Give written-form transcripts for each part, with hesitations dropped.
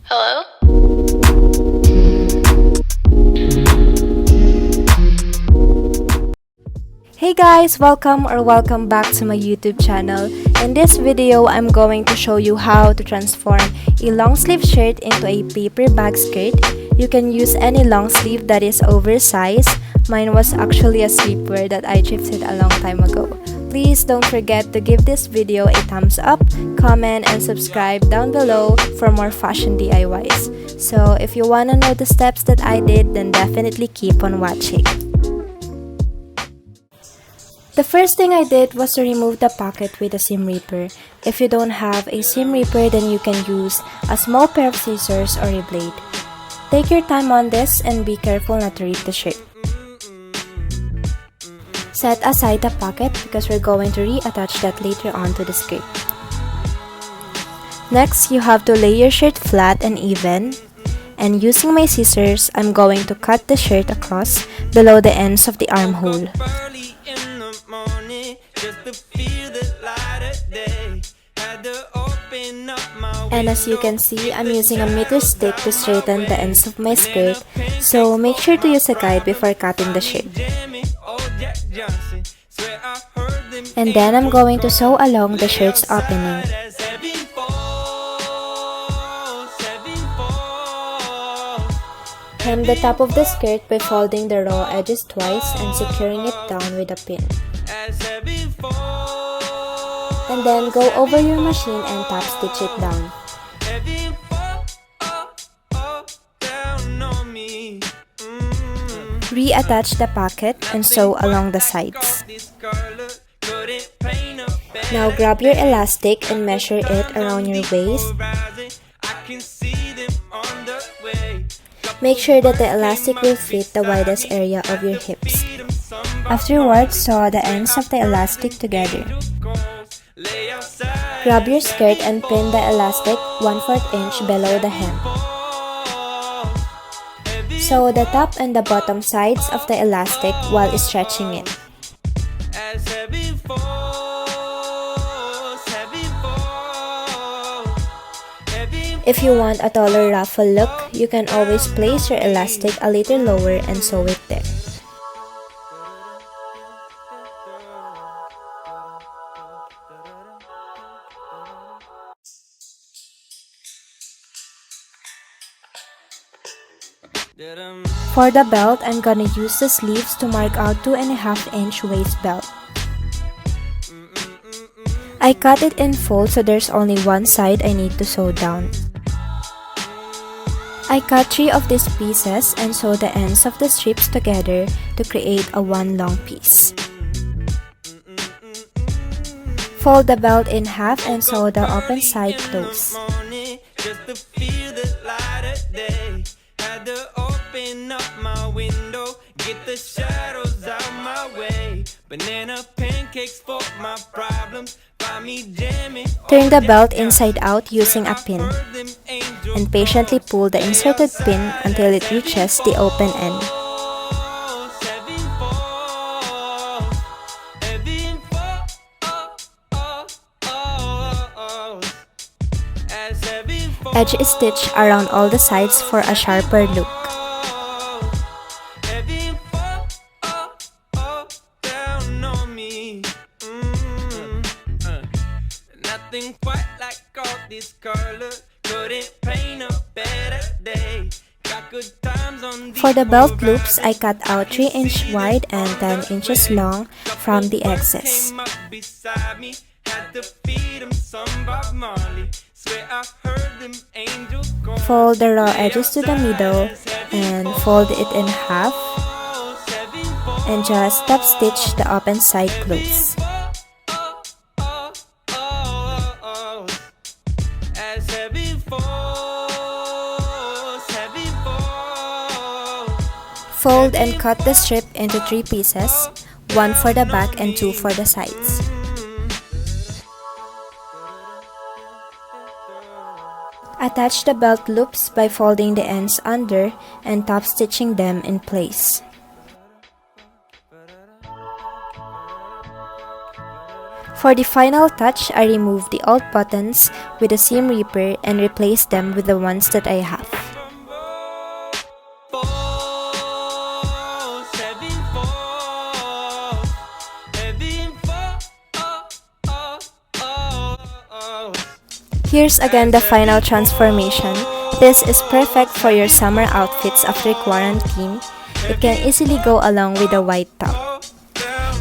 Hello? Hey guys, welcome back to my YouTube channel. In this video, I'm going to show you how to transform a long sleeve shirt into a paper bag skirt. You can use any long sleeve that is oversized. Mine was actually a sleepwear that I thrifted a long time ago. Please don't forget to give this video a thumbs up, comment, and subscribe down below for more fashion DIYs. So if you wanna know the steps that I did, then definitely keep on watching. The first thing I did was to remove the pocket with a seam ripper. If you don't have a seam ripper, then you can use a small pair of scissors or a blade. Take your time on this and be careful not to rip the shirt. Set aside the pocket because we're going to reattach that later on to the skirt. Next, you have to lay your shirt flat and even. And using my scissors, I'm going to cut the shirt across below the ends of the armhole. And as you can see, I'm using a meter stick to straighten the ends of my skirt, so make sure to use a guide before cutting the shirt. And then I'm going to sew along the shirt's opening. Hem the top of the skirt by folding the raw edges twice and securing it down with a pin. And then go over your machine and top stitch it down. Reattach the pocket and sew along the sides. Now grab your elastic and measure it around your waist. Make sure that the elastic will fit the widest area of your hips. Afterwards, sew the ends of the elastic together. Grab your skirt and pin the elastic 1/4 inch below the hem. Sew the top and the bottom sides of the elastic while stretching it. If you want a taller ruffle look, you can always place your elastic a little lower and sew it there. For the belt, I'm gonna use the sleeves to mark out 2.5 inch waist belt. I cut it in full so there's only one side I need to sew down. I cut 3 of these pieces and sew the ends of the strips together to create a one long piece. Fold the belt in half and sew the open side close. Turn the belt inside out using a pin and patiently pull the inserted pin until it reaches the open end. Edge stitch around all the sides for a sharper look. For the belt loops, I cut out 3 inch wide and 10 inches long from the excess. Fold the raw edges to the middle and fold it in half and just top stitch the open side close. Fold and cut the strip into 3 pieces, 1 for the back and 2 for the sides. Attach the belt loops by folding the ends under and top stitching them in place. For the final touch, I removed the old buttons with a seam ripper and replaced them with the ones that I have. Here's again the final transformation. This is perfect for your summer outfits after quarantine. It can easily go along with a white top.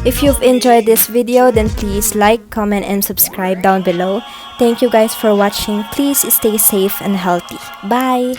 If you've enjoyed this video, then please like, comment, and subscribe down below. Thank you guys for watching. Please stay safe and healthy. Bye!